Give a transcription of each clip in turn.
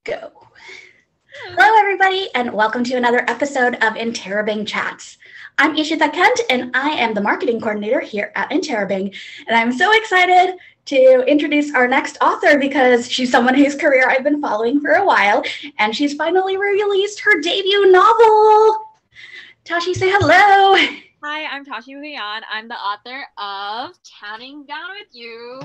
Go. Hello, everybody, and welcome to another episode of Interabang Chats. I'm Ishita Kent, and I am the marketing coordinator here at Interabang, and I'm so excited to introduce our next author because she's someone whose career I've been following for a while, and she's finally released her debut novel. Tashie, say hello. Hi, I'm Tashie Bhuiyan. I'm the author of Counting Down with You.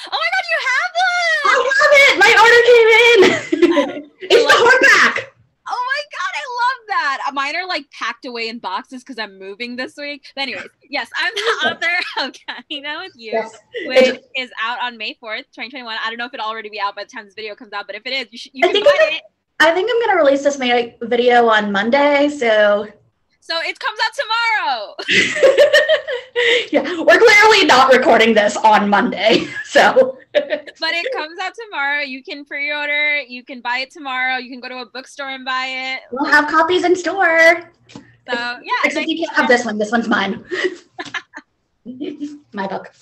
Oh my god, you have one! I love it! My order came in! It's the hardback! Oh my god, I love that! Mine are like packed away in boxes because I'm moving this week. But anyways, yes, I'm the author of Counting Down with You, yes. Which is out on May 4th, 2021. I don't know if it'll already be out by the time this video comes out, but if it is, you can buy it. I think I'm going to release this video on Monday, so it comes out tomorrow. Yeah, we're clearly not recording this on Monday, so. But it comes out tomorrow. You can pre-order. You can buy it tomorrow. You can go to a bookstore and buy it. We'll have copies in store. So yeah. Except you can't have this one. This one's mine. My book.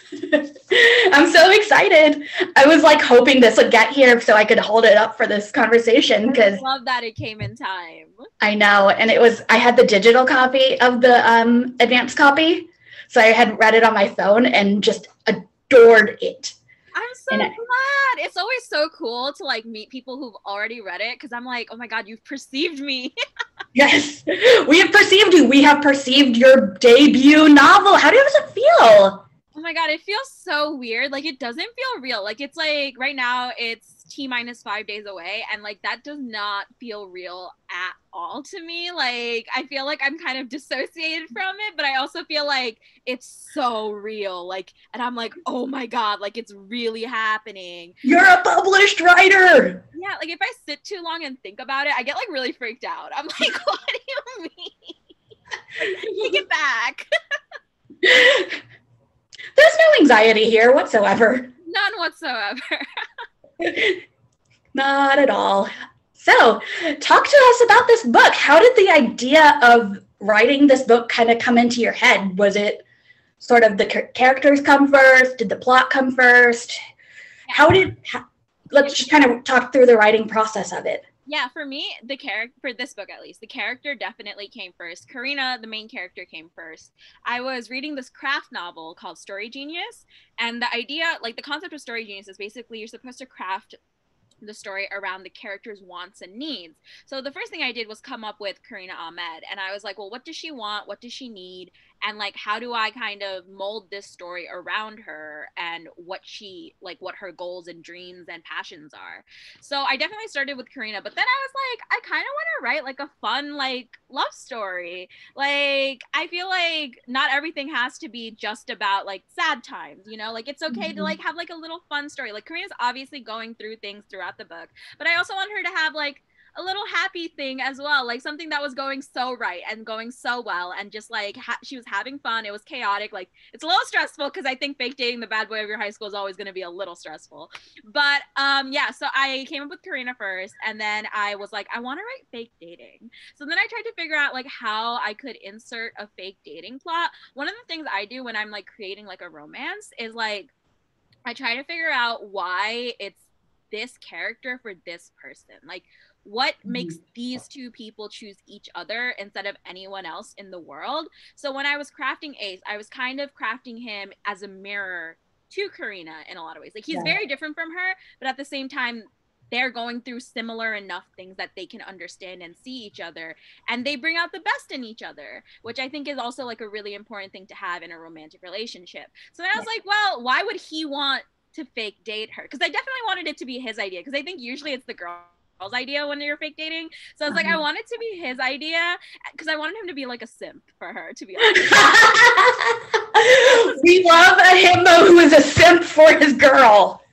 I'm so excited. I was like hoping this would get here so I could hold it up for this conversation because I love that it came in time. I know, and I had the digital copy of the advanced copy, so I had read it on my phone and just adored it. I'm so glad. It's always so cool to like meet people who've already read it because I'm like, oh my god, you've perceived me. Yes, we have perceived you. We have perceived your debut novel. How does it feel? Oh my god, it feels so weird. Like it doesn't feel real. Like it's like right now it's T-5 days away and like that does not feel real at all to me. Like I feel like I'm kind of dissociated from it, but I also feel like it's so real. Like, and I'm like, oh my god, like it's really happening. You're a published writer. Yeah, like if I sit too long and think about it, I get like really freaked out. I'm like, what do you mean? Take it back. There's no anxiety here whatsoever. None whatsoever. Not at all. So, talk to us about this book. How did the idea of writing this book kind of come into your head? Was it sort of the characters come first? Did the plot come first? Let's just kind of talk through the writing process of it. Yeah, for me, for this book at least, the character definitely came first. Karina, the main character, came first. I was reading this craft novel called Story Genius, and the idea, like the concept of Story Genius is basically you're supposed to craft the story around the character's wants and needs. So the first thing I did was come up with Karina Ahmed, and I was like, well, what does she want? What does she need? And like, how do I kind of mold this story around her and what her goals and dreams and passions are? So I definitely started with Karina, but then I was like, I kind of want to write like a fun, like love story. Like, I feel like not everything has to be just about like sad times, you know, like it's okay to like have like a little fun story. Like Karina's obviously going through things throughout the book, but I also want her to have like a little happy thing as well, like something that was going so right and going so well, and just like she was having fun. It was chaotic, like it's a little stressful because I think fake dating the bad boy of your high school is always going to be a little stressful, but yeah, so I came up with Karina first, and then I was like, I want to write fake dating. So then I tried to figure out like how I could insert a fake dating plot. One of the things I do when I'm like creating like a romance is like I try to figure out why it's this character for this person, like what makes these two people choose each other instead of anyone else in the world. So when I was crafting Ace, I was kind of crafting him as a mirror to Karina in a lot of ways. Like he's very different from her, but at the same time, they're going through similar enough things that they can understand and see each other, and they bring out the best in each other, which I think is also like a really important thing to have in a romantic relationship. So then I was like, well, why would he want to fake date her? Because I definitely wanted it to be his idea, because I think usually it's the girl's idea when you're fake dating. So I was like, I want it to be his idea because I wanted him to be like a simp for her, to be honest. We love a himbo who is a simp for his girl.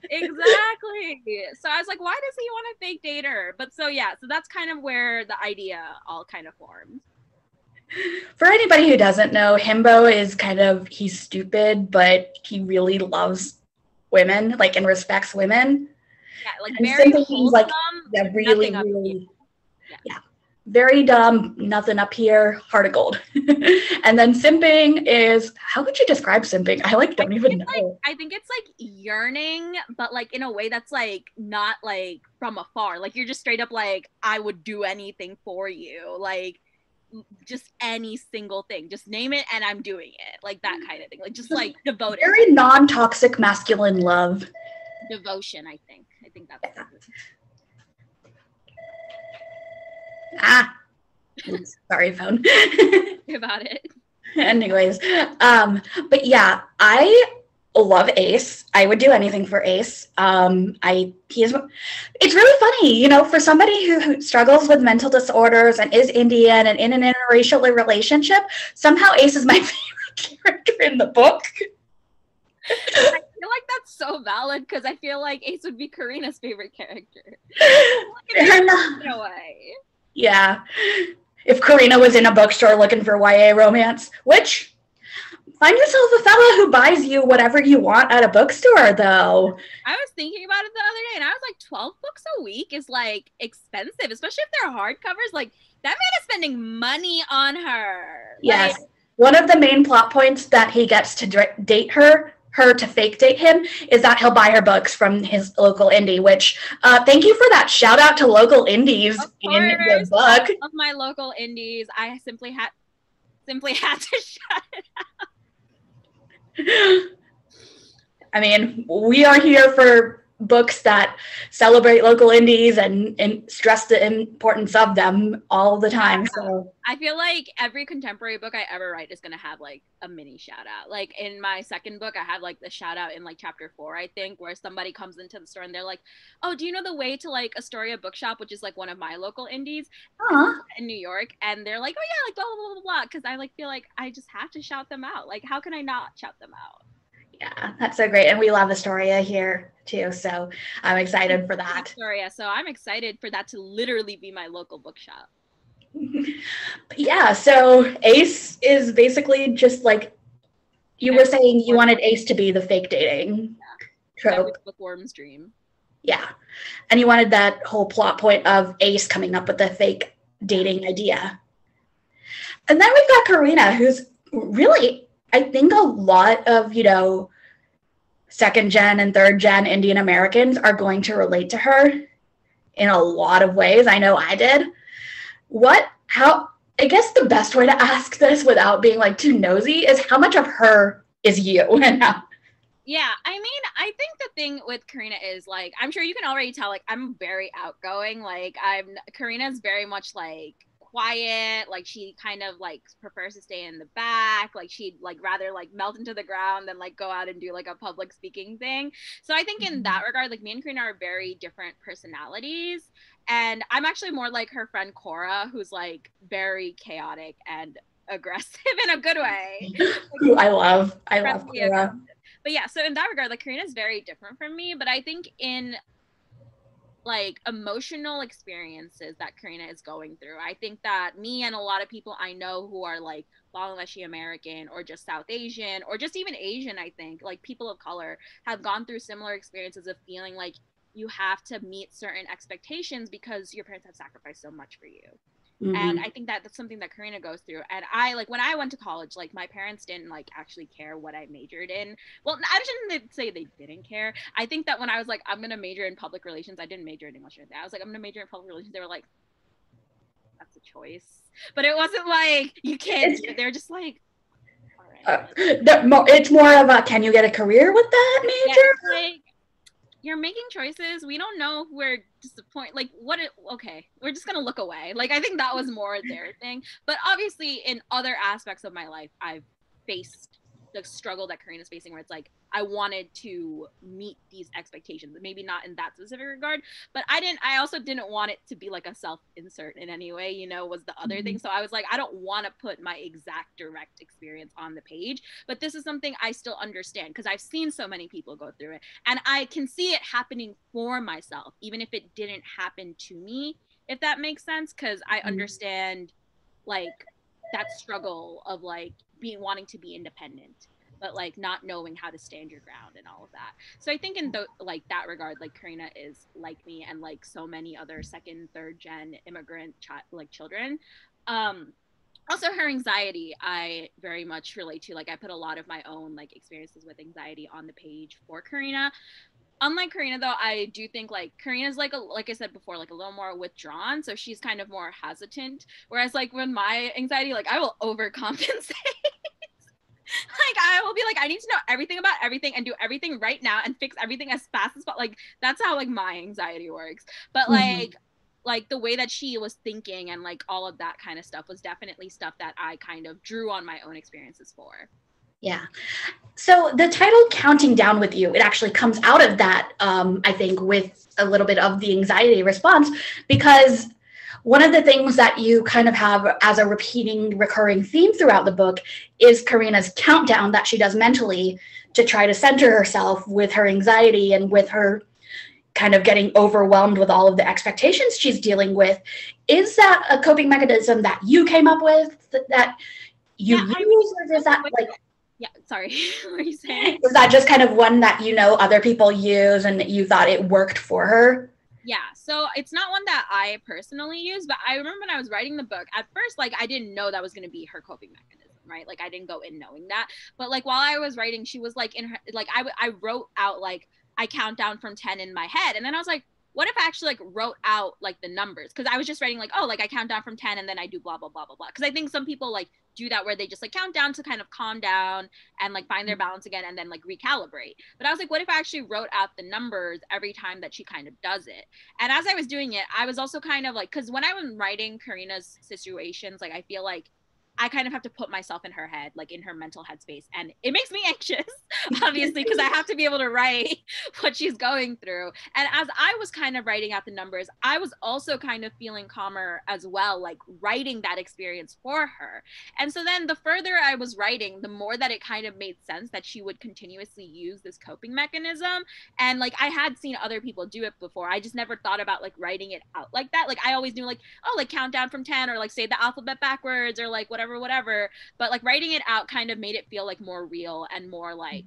Exactly. So I was like, why does he want to fake date her? But so yeah, so that's kind of where the idea all kind of formed. For anybody who doesn't know, himbo is he's stupid, but he really loves women, like, and respects women. Yeah, like and very wholesome, like, really very dumb, nothing up here, heart of gold. And then simping is, how would you describe simping? I like don't even know. I think it's like yearning, but like in a way that's like not like from afar. Like you're just straight up like, I would do anything for you. Like just any single thing. Just name it and I'm doing it. Like that kind of thing. Like just like devoted. Very non-toxic masculine love. Devotion, I think. I think that's Oops, sorry, phone. about it. Anyways, but yeah, I love Ace. I would do anything for Ace. It's really funny, you know, for somebody who struggles with mental disorders and is Indian and in an interracial relationship, somehow Ace is my favorite character in the book. I feel like that's so valid because I feel like Ace would be Karina's favorite character. In a way. Yeah. If Karina was in a bookstore looking for YA romance, which find yourself a fella who buys you whatever you want at a bookstore, though. I was thinking about it the other day and I was like, 12 books a week is like expensive, especially if they're hardcovers. Like that man is spending money on her. Yes. Like, one of the main plot points that he gets to date her to fake date him is that he'll buy her books from his local indie, which thank you for that shout out to local indies in the book. Of my local indies, I simply had to shut it out. I mean, we are here for books that celebrate local indies and stress the importance of them all the time. So I feel like every contemporary book I ever write is going to have like a mini shout out. Like in my second book, I have like the shout out in like chapter 4, I think, where somebody comes into the store and they're like, oh, do you know the way to like Astoria Bookshop, which is like one of my local indies in New York? And they're like, oh yeah, like blah, blah, blah, blah. Cause I like feel like I just have to shout them out. Like, how can I not shout them out? Yeah, that's so great. And we love Astoria here too. So I'm excited for that. Astoria. So I'm excited for that to literally be my local bookshop. Yeah, so Ace is basically just like you were saying you wanted Ace to be the fake dating trope. Bookworm's dream. Yeah. And you wanted that whole plot point of Ace coming up with the fake dating idea. And then we've got Karina, who's really, I think a lot of, you know, second gen and third gen Indian Americans are going to relate to her in a lot of ways. I know I did. I guess the best way to ask this without being like too nosy is how much of her is you and how? Yeah, I mean, I think the thing with Karina is like, I'm sure you can already tell, like, I'm very outgoing. Like, Karina's very much like quiet. Like, she kind of like prefers to stay in the back. Like, she'd like rather like melt into the ground than like go out and do like a public speaking thing. So I think in that regard, like me and Karina are very different personalities. And I'm actually more like her friend Cora, who's like very chaotic and aggressive in a good way. Like, I love Cora. But yeah, so in that regard, like Karina's very different from me, but I think in like emotional experiences that Karina is going through, I think that me and a lot of people I know who are like Bangladeshi American or just South Asian or just even Asian, I think, like people of color have gone through similar experiences of feeling like you have to meet certain expectations because your parents have sacrificed so much for you. Mm-hmm. And I think that that's something that Karina goes through. And I like when I went to college, like my parents didn't like actually care what I majored in. Well, I shouldn't say they didn't care. I think that when I was like, I'm going to major in public relations, I didn't major in English or anything. I was like, I'm going to major in public relations. They were like, that's a choice. But it wasn't like, you can't. They're just like, all right. It's more of a, can you get a career with that major? Yeah, like, you're making choices. We don't know if we're disappointed. Like, okay, we're just going to look away. Like, I think that was more their thing. But obviously, in other aspects of my life, I've faced the struggle that Karina's facing where it's like, I wanted to meet these expectations. Maybe not in that specific regard, but I also didn't want it to be like a self-insert in any way, you know, was the other thing. So I was like, I don't want to put my exact direct experience on the page, but this is something I still understand because I've seen so many people go through it and I can see it happening for myself, even if it didn't happen to me, if that makes sense. Cause I understand like that struggle of like wanting to be independent. but like not knowing how to stand your ground and all of that. So I think in like that regard, like Karina is like me and like so many other second, third gen immigrant like children. Also her anxiety I very much relate to. Like I put a lot of my own like experiences with anxiety on the page for Karina. Unlike Karina though, I do think like Karina's like I said before, like a little more withdrawn, so she's kind of more hesitant, whereas like when my anxiety, like I will overcompensate. Like I will be like, I need to know everything about everything and do everything right now and fix everything as fast as possible. Like that's how like my anxiety works. But like the way that she was thinking and like all of that kind of stuff was definitely stuff that I kind of drew on my own experiences for. Yeah. So the title Counting Down with You, it actually comes out of that, I think, with a little bit of the anxiety response, because one of the things that you kind of have as a recurring theme throughout the book is Karina's countdown that she does mentally to try to center herself with her anxiety and with her kind of getting overwhelmed with all of the expectations she's dealing with. Is that a coping mechanism that you came up with, that you use, or is that like... Yeah, sorry. What are you saying? Is that just kind of one that you know other people use and you thought it worked for her? Yeah, so it's not one that I personally use, but I remember when I was writing the book, at first, like, I didn't know that was going to be her coping mechanism, right? Like, I didn't go in knowing that. But, like, while I was writing, she was, like, in her, like, I wrote out, like, I count down from 10 in my head. And then I was like, what if I actually like wrote out like the numbers? Because I was just writing like, oh, like I count down from 10 and then I do blah, blah, blah, blah, blah. Because I think some people like do that where they just like count down to kind of calm down and like find their balance again and then like recalibrate. But I was like, what if I actually wrote out the numbers every time that she kind of does it? And as I was doing it, I was also kind of like, because when I was writing Karina's situations, like I feel like I kind of have to put myself in her head, like in her mental headspace. And it makes me anxious, obviously, because I have to be able to write what she's going through. And as I was kind of writing out the numbers, I was also kind of feeling calmer as well, like writing that experience for her. And so then the further I was writing, the more that it kind of made sense that she would continuously use this coping mechanism. And like I had seen other people do it before. I just never thought about like writing it out like that. Like I always knew like, oh, like count down from 10 or like say the alphabet backwards or like whatever, but like writing it out kind of made it feel like more real and more like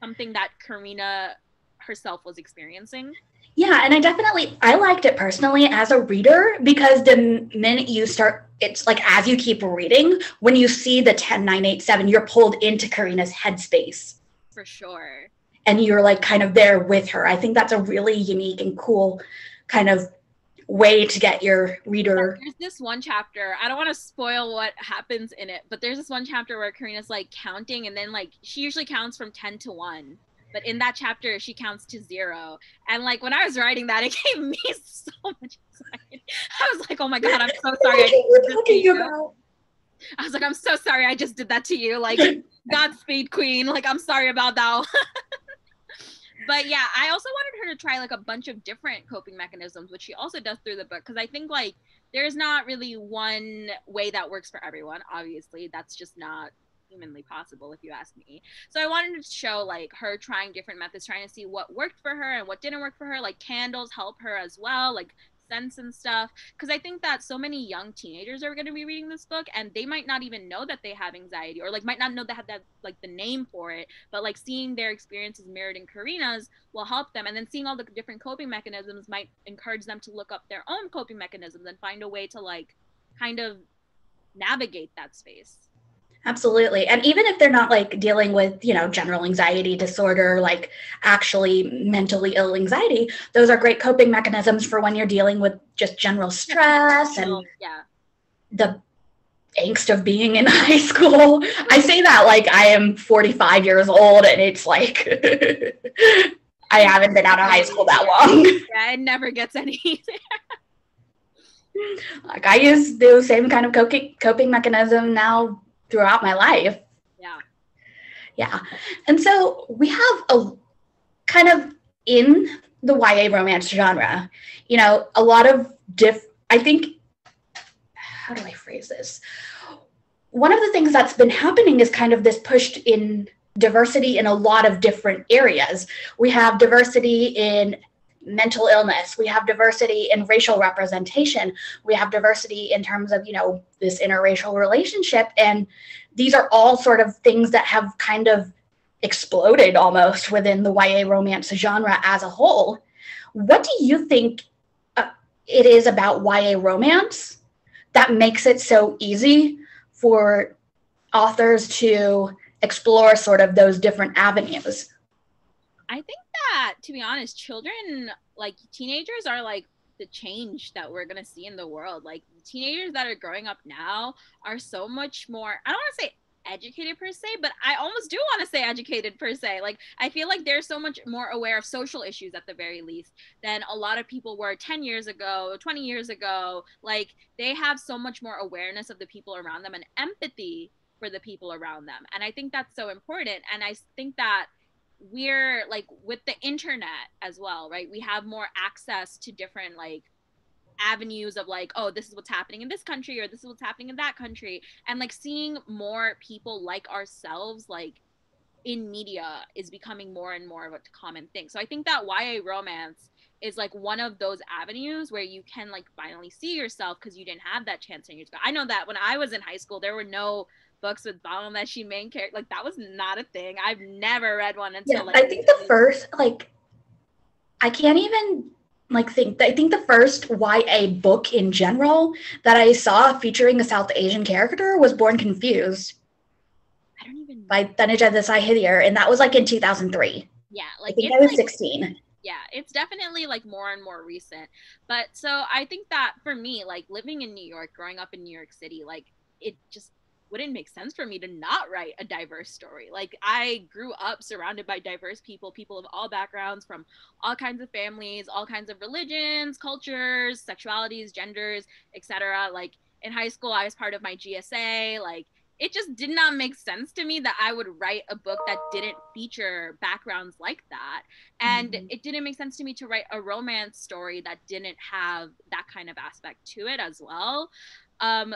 something that Karina herself was experiencing. Yeah, and I liked it personally as a reader, because the minute you start, it's like as you keep reading, when you see the 10, 9, 8, 7, you're pulled into Karina's headspace. For sure. And you're like kind of there with her. I think that's a really unique and cool kind of way to get your reader. There's this one chapter, I don't want to spoil what happens in it, but there's this one chapter where Karina's like counting, and then like she usually counts from 10 to 1, but in that chapter she counts to 0. And like when I was writing that, it gave me so much anxiety. I was like, oh my god, I'm so sorry. I was like, I'm so sorry I just did that to you, like Godspeed queen, like I'm sorry about that. But yeah, I also wanted her to try like a bunch of different coping mechanisms, which she also does through the book, because I think like there's not really one way that works for everyone. Obviously, that's just not humanly possible if you ask me. So I wanted to show like her trying different methods, trying to see what worked for her and what didn't work for her. Like candles help her as well, like scents and stuff, because I think that so many young teenagers are going to be reading this book and they might not even know that they have anxiety, or like might not know they have that like the name for it, but like seeing their experiences mirrored in Karina's will help them, and then seeing all the different coping mechanisms might encourage them to look up their own coping mechanisms and find a way to like kind of navigate that space. Absolutely. And even if they're not like dealing with, you know, general anxiety disorder, like actually mentally ill anxiety, those are great coping mechanisms for when you're dealing with just general stress and the angst of being in high school. I say that like I am 45 years old and it's like I haven't been out of high school that long. Yeah, it never gets any easier. Like I use the same kind of coping mechanism now throughout my life. Yeah. And so we have a kind of in the YA romance genre, you know, a lot of I think, how do I phrase this? One of the things that's been happening is kind of this push in diversity in a lot of different areas. We have diversity in mental illness. We have diversity in racial representation. We have diversity in terms of, you know, this interracial relationship. And these are all sort of things that have kind of exploded almost within the YA romance genre as a whole. What do you think it is about YA romance that makes it so easy for authors to explore sort of those different avenues? I think that, to be honest, children, like teenagers, are like the change that we're gonna see in the world. Like teenagers that are growing up now are so much more, I don't want to say educated per se, but I almost do want to say educated per se. Like I feel like they're so much more aware of social issues at the very least than a lot of people were 10 years ago, 20 years ago. Like they have so much more awareness of the people around them and empathy for the people around them. And I think that's so important. And I think that we're like with the internet as well, right? We have more access to different like avenues of like, oh, this is what's happening in this country or this is what's happening in that country, and like seeing more people like ourselves like in media is becoming more and more of a common thing. So I think that YA romance is like one of those avenues where you can like finally see yourself because you didn't have that chance 10 years ago. I know that when I was in high school there were no books with Bangladeshi main character. Like that was not a thing. I've never read one until like I think the first like I can't even like think I think the first YA book in general that I saw featuring a South Asian character was Born Confused. I don't even know. By Thanuja Desai Hithier, and that was like in 2003. Yeah, like I think I was like, 16. Yeah, it's definitely like more and more recent. But so I think that for me, like living in New York, growing up in New York City, like it just wouldn't make sense for me to not write a diverse story. Like I grew up surrounded by diverse people of all backgrounds, from all kinds of families, all kinds of religions, cultures, sexualities, genders, etc. Like in high school I was part of my GSA. Like it just did not make sense to me that I would write a book that didn't feature backgrounds like that. And it didn't make sense to me to write a romance story that didn't have that kind of aspect to it as well.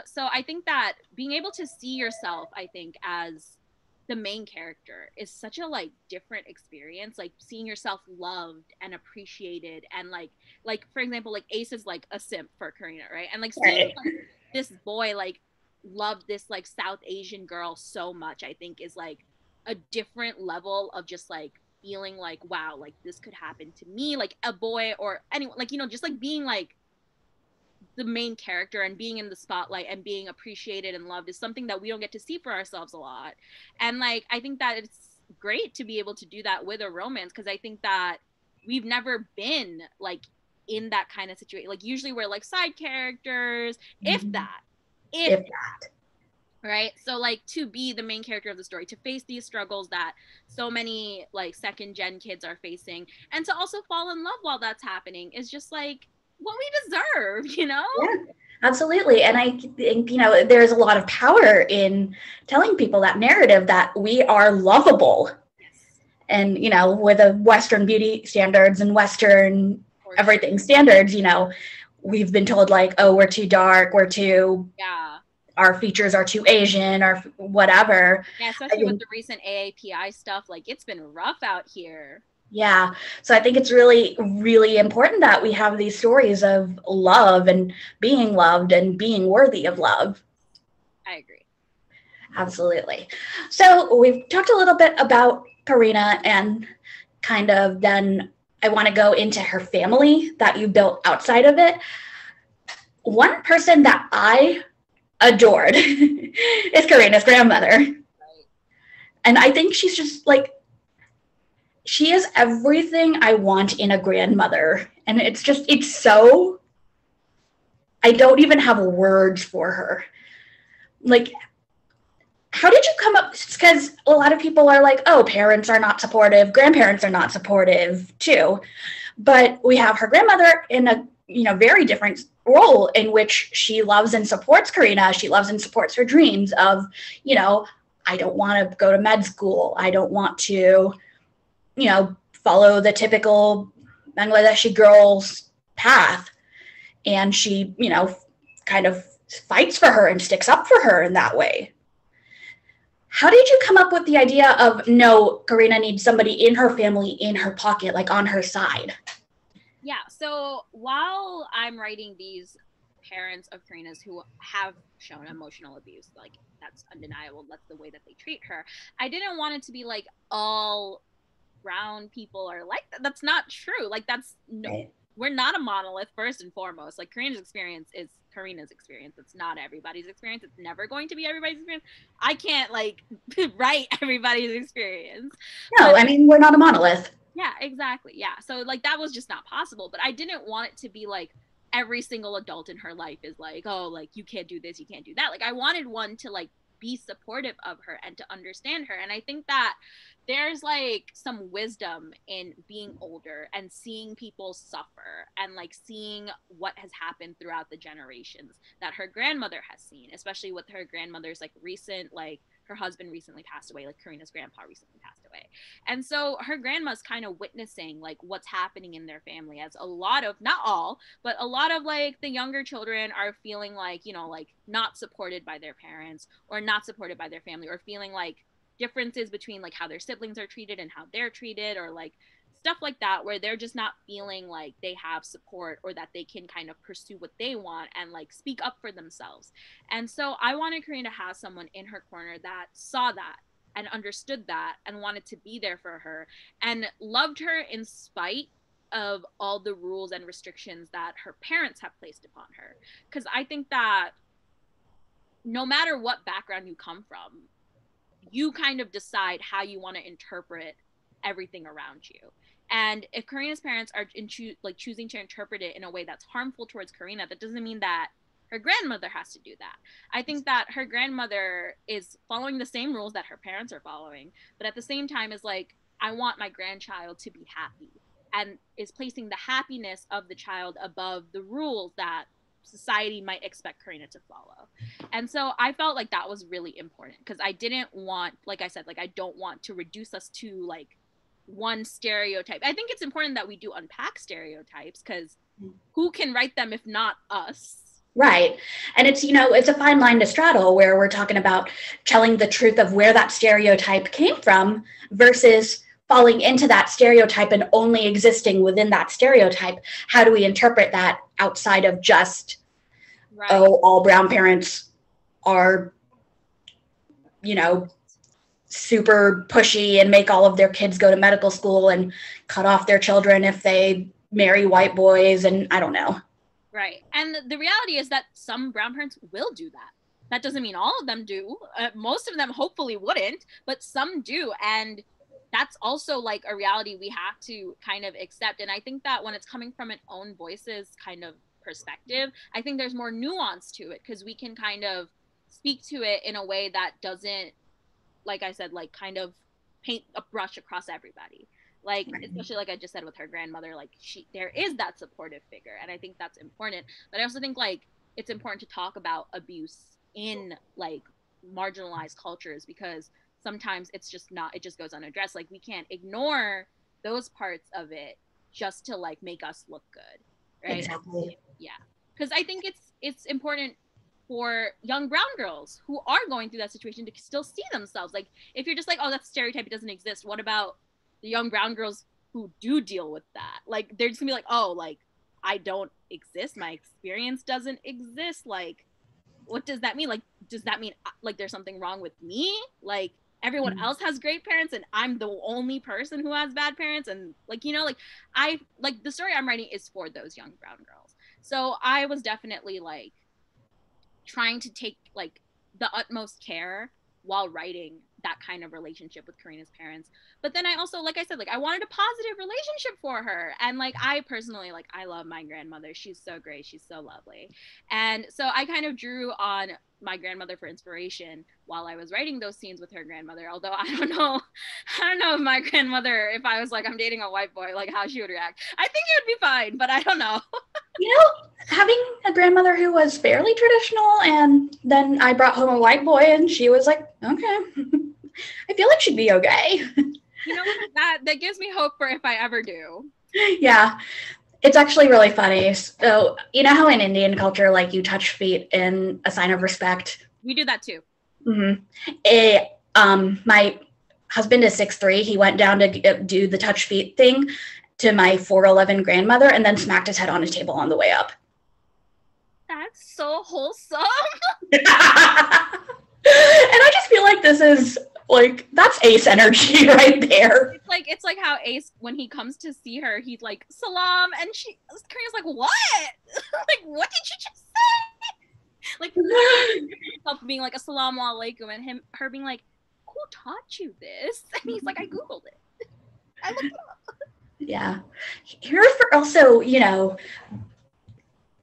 So I think that being able to see yourself, I think, as the main character is such a like different experience. Like seeing yourself loved and appreciated, and like for example, like Ace is like a simp for Karina, right? And like seeing like, this boy like love this like South Asian girl so much, I think is like a different level of just like feeling like, wow, like this could happen to me, like a boy or anyone, like, you know, just like being like the main character and being in the spotlight and being appreciated and loved is something that we don't get to see for ourselves a lot. And like I think that it's great to be able to do that with a romance, because I think that we've never been like in that kind of situation. Like usually we're like side characters, if that right? So like to be the main character of the story, to face these struggles that so many like second gen kids are facing, and to also fall in love while that's happening is just like what we deserve, you know? Yeah, absolutely. And I think, you know, there's a lot of power in telling people that narrative that we are lovable. And, you know, with the Western beauty standards and Western everything standards, you know, we've been told like, oh, we're too dark, we're too, our features are too Asian or whatever. Yeah, especially with the recent AAPI stuff, like it's been rough out here. Yeah. So I think it's really, really important that we have these stories of love and being loved and being worthy of love. I agree. Absolutely. So we've talked a little bit about Karina, and kind of then I want to go into her family that you built outside of it. One person that I adored is Karina's grandmother. Right. And I think she's just like, she is everything I want in a grandmother. And it's just, it's so, I don't even have words for her. Like, how did you come up? Because a lot of people are like, oh, parents are not supportive, grandparents are not supportive too. But we have her grandmother in a, you know, very different role in which she loves and supports Karina. She loves and supports her dreams of, you know, I don't want to go to med school. I don't want to, you know, follow the typical Bangladeshi girl's path. And she, you know, kind of fights for her and sticks up for her in that way. How did you come up with the idea of, no, Karina needs somebody in her family, in her pocket, like on her side? Yeah, so while I'm writing these parents of Karina's who have shown emotional abuse. Like, that's undeniable. That's the way that they treat her. I didn't want it to be like all brown people are like that. That's not true. Like, that's no, Right. we're not a monolith, first and foremost. Like, Karina's experience is Karina's experience. It's not everybody's experience. It's never going to be everybody's experience. I can't like write everybody's experience. No, But, I mean, we're not a monolith. yeah, exactly. Yeah. So like that was just not possible. But I didn't want it to be like every single adult in her life is like, oh, like you can't do this, you can't do that. Like I wanted one to like be supportive of her and to understand her. And I think that there's like some wisdom in being older and seeing people suffer and like seeing what has happened throughout the generations that her grandmother has seen, especially with her grandmother's like recent, like her husband recently passed away, like Karina's grandpa recently passed away. And so her grandma's kind of witnessing like what's happening in their family, as a lot of, not all, but a lot of like the younger children are feeling like, you know, like not supported by their parents or not supported by their family, or feeling like differences between like how their siblings are treated and how they're treated, or like stuff like that, where they're just not feeling like they have support or that they can kind of pursue what they want and like speak up for themselves. And so I wanted Karina to have someone in her corner that saw that and understood that and wanted to be there for her and loved her in spite of all the rules and restrictions that her parents have placed upon her. Because I think that no matter what background you come from, you kind of decide how you want to interpret everything around you. And if Karina's parents are choosing to interpret it in a way that's harmful towards Karina, that doesn't mean that her grandmother has to do that. I think that her grandmother is following the same rules that her parents are following, but at the same time is like, I want my grandchild to be happy, and is placing the happiness of the child above the rules that society might expect Karina to follow. And so I felt like that was really important, because I didn't want, like I said, like I don't want to reduce us to like one stereotype. I think it's important that we do unpack stereotypes, because who can write them if not us? Right. And it's, you know, it's a fine line to straddle where we're talking about telling the truth of where that stereotype came from versus falling into that stereotype and only existing within that stereotype. How do we interpret that outside of just, Right. Oh, all brown parents are, you know, super pushy and make all of their kids go to medical school and cut off their children if they marry white boys, and I don't know. Right. And the reality is that some brown parents will do that. That doesn't mean all of them do. Most of them hopefully wouldn't, but some do. And that's also like a reality we have to kind of accept. And I think that when it's coming from an own voices kind of perspective, I think there's more nuance to it, because we can kind of speak to it in a way that doesn't, like I said, like kind of paint a brush across everybody. Like, especially like I just said with her grandmother, like there is that supportive figure. And I think that's important. But I also think like it's important to talk about abuse in like marginalized cultures, because sometimes it's just not, it just goes unaddressed. Like we can't ignore those parts of it just to like make us look good. Right. Exactly. Yeah. Because I think it's important for young brown girls who are going through that situation to still see themselves. Like if you're just like, oh, that stereotype, it doesn't exist. What about the young brown girls who do deal with that? Like they're just gonna be like, oh, like I don't exist, my experience doesn't exist. Like what does that mean? Like does that mean like there's something wrong with me? Like everyone else has great parents and I'm the only person who has bad parents? And like, you know, like I like the story I'm writing is for those young brown girls. So I was definitely like trying to take like the utmost care while writing that kind of relationship with Karina's parents. But then I also, like I said, like I wanted a positive relationship for her. And like I personally, like I love my grandmother. She's so great. She's so lovely. And so I kind of drew on my grandmother for inspiration while I was writing those scenes with her grandmother. Although I don't know if my grandmother, if I was like, I'm dating a white boy, like how she would react. I think it would be fine, but I don't know. You know, having a grandmother who was fairly traditional, and then I brought home a white boy and she was like, okay, I feel like she'd be okay. You know, that gives me hope for if I ever do. Yeah, it's actually really funny. So, you know how in Indian culture, like you touch feet in a sign of respect? We do that too. Mm-hmm. My husband is 6'3". He went down to do the touch feet thing to my 4'11" grandmother and then smacked his head on a table on the way up. That's so wholesome. And I just feel like this is like that's Ace energy right there. It's like how Ace, when he comes to see her, he's like salam, and Karina's like, what? Like, what did you just say? Like herself being like assalamu alaikum, and her being like, who taught you this? And he's like, I googled it. I looked it up. Yeah. Here for also,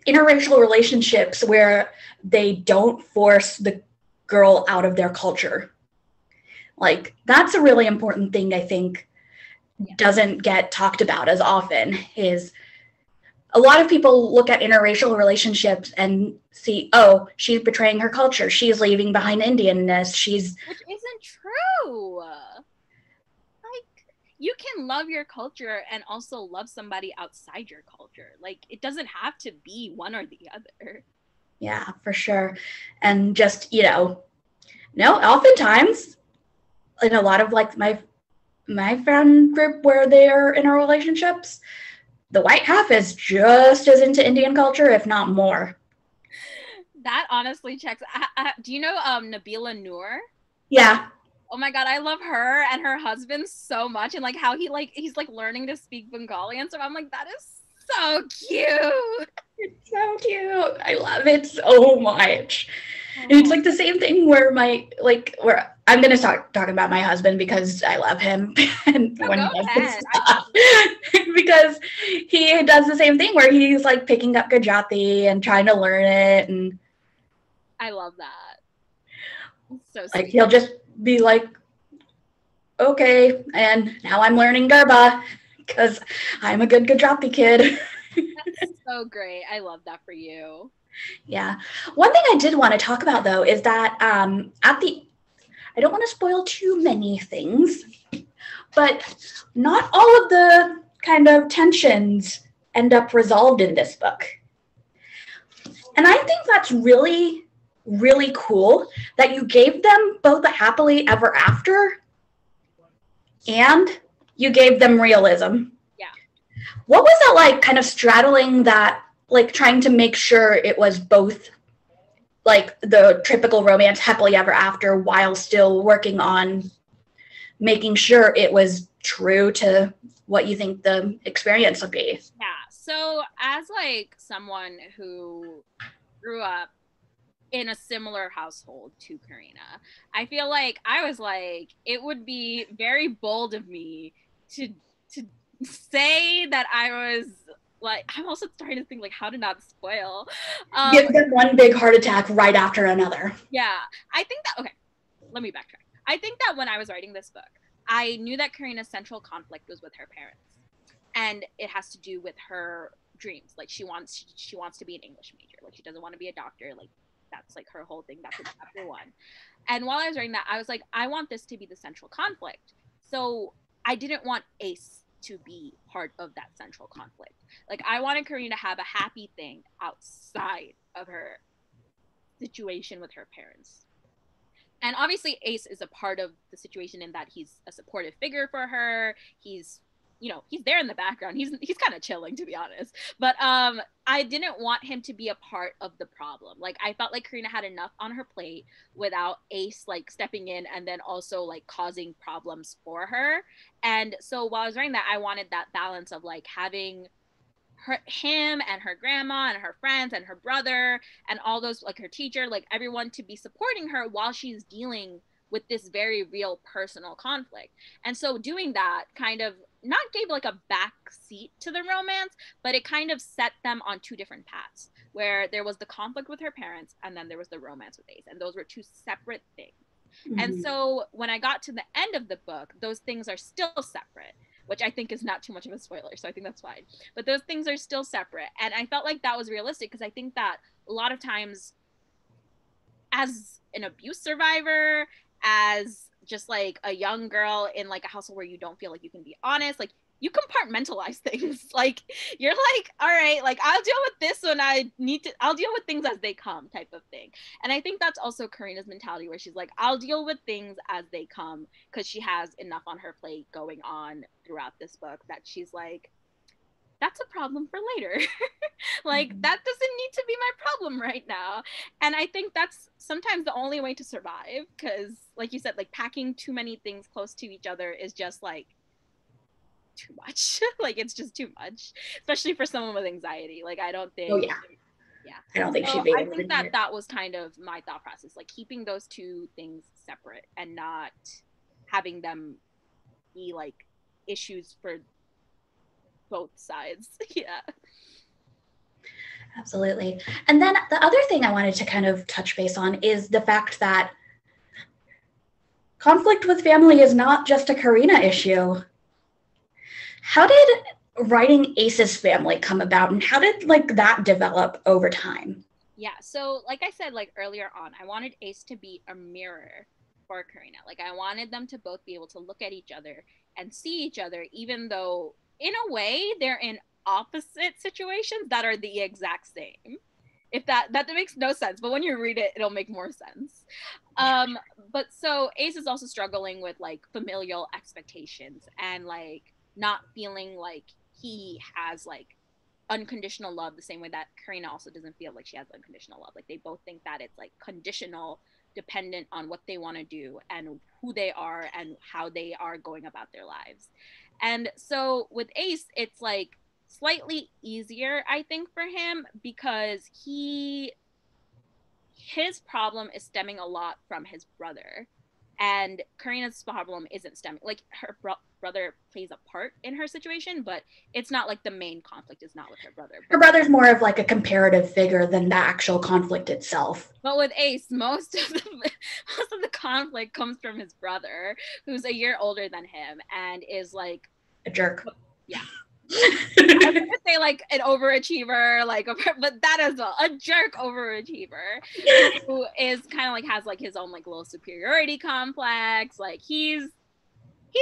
interracial relationships where they don't force the girl out of their culture. Like, that's a really important thing I think doesn't get talked about as often. Is a lot of people look at interracial relationships and see, oh, she's betraying her culture. She's leaving behind Indianness. Which isn't true. Like, you can love your culture and also love somebody outside your culture. Like, it doesn't have to be one or the other. Yeah, for sure. And just, no, oftentimes in a lot of like my friend group where they're in our relationships, the white half is just as into Indian culture, if not more. That honestly checks. Do you know Nabila Noor? Yeah. Oh my god, I love her and her husband so much, and like how he's like learning to speak Bengali and stuff. I'm like, that is so cute. It's so cute. I love it so much. And it's like the same thing where where I'm gonna start talking about my husband because I love him and No, when go he does ahead. this stuff. Because he does the same thing where he's like picking up Gujarati and trying to learn it, and I love that. It's so sweet. like he'll just be like, okay, and now I'm learning Garba because I'm a good Gujarati kid. That's so great. I love that for you. Yeah. One thing I did want to talk about though is that I don't want to spoil too many things, but not all of the kind of tensions end up resolved in this book. And I think that's really, really cool that you gave them both a happily ever after and you gave them realism. Yeah. What was that like, kind of straddling that, like trying to make sure it was both like the typical romance happily ever after while still working on making sure it was true to what you think the experience would be? Yeah. So as like someone who grew up in a similar household to Karina, I feel like I was like, it would be very bold of me to say that I was like, I'm also starting to think like how to not spoil. Give them one big heart attack right after another. Yeah, I think that, okay, let me backtrack. I think that when I was writing this book, I knew that Karina's central conflict was with her parents, and it has to do with her dreams. Like she wants to be an English major. Like she doesn't want to be a doctor. Like that's like her whole thing. That's in chapter 1. And while I was writing that, I was like, I want this to be the central conflict. So I didn't want Ace to be part of that central conflict. Like I wanted Karina to have a happy thing outside of her situation with her parents. And obviously Ace is a part of the situation in that he's a supportive figure for her. He's there in the background. He's kind of chilling, to be honest. But I didn't want him to be a part of the problem. Like I felt like Karina had enough on her plate without Ace like stepping in and then also like causing problems for her. And so while I was writing that, I wanted that balance of like having him and her grandma and her friends and her brother and all those, like her teacher, like everyone to be supporting her while she's dealing with this very real personal conflict. And so doing that kind of not gave like a back seat to the romance, but it kind of set them on two different paths where there was the conflict with her parents and then there was the romance with Ace, and those were two separate things. Mm-hmm. And so when I got to the end of the book, those things are still separate, which I think is not too much of a spoiler, so I think that's fine. But those things are still separate. And I felt like that was realistic because I think that a lot of times as an abuse survivor, as just like a young girl in like a household where you don't feel like you can be honest, like you compartmentalize things. Like you're like, all right, like I'll deal with this when I'll deal with things as they come type of thing. And I think that's also Karina's mentality where she's like, I'll deal with things as they come, because she has enough on her plate going on throughout this book that she's like, that's a problem for later. Like that doesn't need to be my problem right now. And I think that's sometimes the only way to survive, because like you said, like packing too many things close to each other is just like too much. Like it's just too much, especially for someone with anxiety. Like I don't think, Oh yeah. yeah. I don't think So she'd be I able to think do that it. that was kind of my thought process, like keeping those two things separate and not having them be like issues for both sides. Yeah. Absolutely. And then the other thing I wanted to kind of touch base on is the fact that conflict with family is not just a Karina issue. How did writing Ace's family come about, and how did like that develop over time? Yeah. So like I said, like earlier on, I wanted Ace to be a mirror for Karina. Like I wanted them to both be able to look at each other and see each other, even though in a way they're in opposite situations that are the exact same. If that makes no sense, but when you read it, it'll make more sense. Um, but so Ace is also struggling with like familial expectations and like not feeling like he has like unconditional love the same way that Karina also doesn't feel like she has unconditional love. Like they both think that it's like conditional, dependent on what they want to do and who they are and how they are going about their lives. And so with Ace, it's like slightly easier, I think, for him because his problem is stemming a lot from his brother, and Karina's problem isn't stemming, like her brother plays a part in her situation, but it's not like the main conflict is not with her brother. Her brother's more of like a comparative figure than the actual conflict itself. But with Ace, most of the conflict comes from his brother, who's a year older than him and is like a jerk. Yeah. I was gonna say like an overachiever, like, but that is a jerk overachiever who is kind of like has like his own like little superiority complex. Like he's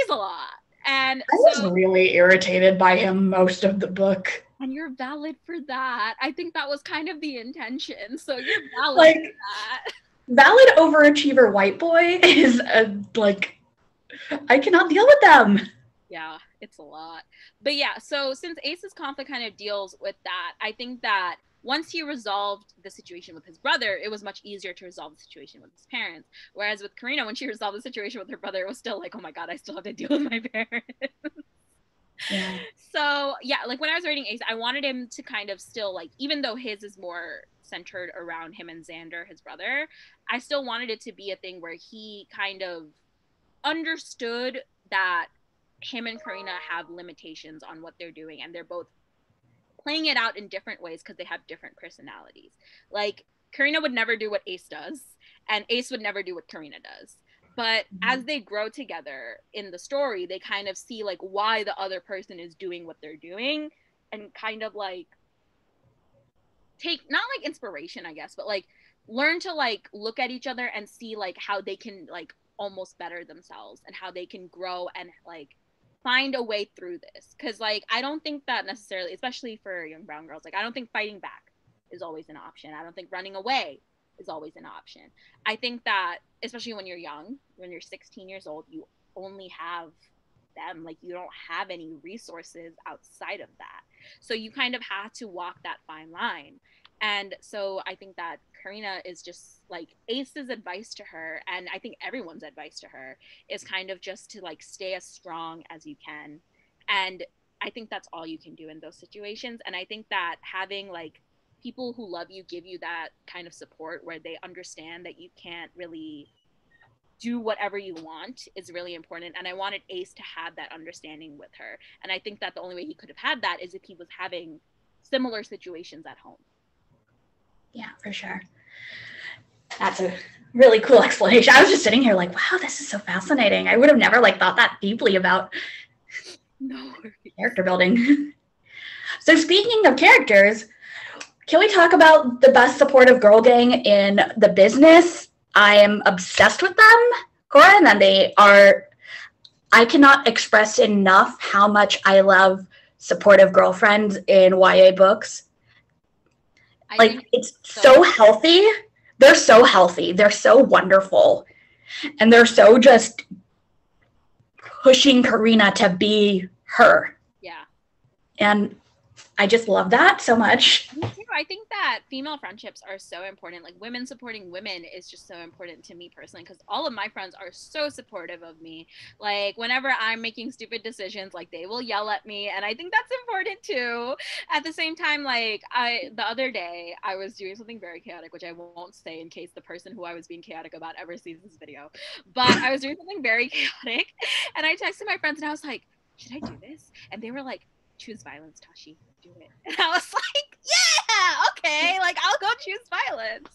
a lot, and I was really irritated by him most of the book. And you're valid for that. I think that was kind of the intention. So you're valid like, for that. Valid overachiever white boy is like, I cannot deal with them. Yeah, it's a lot. But yeah, so since Ace's conflict kind of deals with that, I think that once he resolved the situation with his brother, it was much easier to resolve the situation with his parents. Whereas with Karina, when she resolved the situation with her brother, it was still like, oh my God, I still have to deal with my parents. Yeah. So yeah, like when I was reading Ace, I wanted him to kind of still like, even though his is more centered around him and Xander, his brother, I still wanted it to be a thing where he kind of understood that him and Karina have limitations on what they're doing, and they're both playing it out in different ways because they have different personalities. Like Karina would never do what Ace does, and Ace would never do what Karina does. But as they grow together in the story, they kind of see like why the other person is doing what they're doing, and kind of like take not like inspiration, I guess, but like learn to like look at each other and see like how they can like almost better themselves and how they can grow and like find a way through this. Because like I don't think that necessarily, especially for young brown girls, like I don't think fighting back is always an option. I don't think running away is always an option. I think that especially when you're young, when you're 16 years old, you only have them. Like you don't have any resources outside of that, so you kind of have to walk that fine line. And so I think that Karina is just like Ace's advice to her, and I think everyone's advice to her is kind of just to like stay as strong as you can. And I think that's all you can do in those situations. And I think that having like people who love you give you that kind of support where they understand that you can't really do whatever you want is really important. And I wanted Ace to have that understanding with her. And I think that the only way he could have had that is if he was having similar situations at home. Yeah, for sure. That's a really cool explanation. I was just sitting here like, wow, this is so fascinating. I would have never like thought that deeply about character building. So speaking of characters, can we talk about the best supportive girl gang in the business? I am obsessed with them. Cora and Nandi are, I cannot express enough how much I love supportive girlfriends in YA books. Like, it's so healthy. They're so healthy. They're so wonderful. And they're so just pushing Karina to be her. Yeah. And I just love that so much. Me too. I think that that female friendships are so important. Like women supporting women is just so important to me personally, because all of my friends are so supportive of me. Like whenever I'm making stupid decisions, like they will yell at me, and I think that's important too. At the same time, like the other day I was doing something very chaotic, which I won't say in case the person who I was being chaotic about ever sees this video, but I was doing something very chaotic, and I texted my friends and I was like, should I do this? And they were like, choose violence, Tashie, do it. And I was like, yeah, okay, like I'll go choose violence.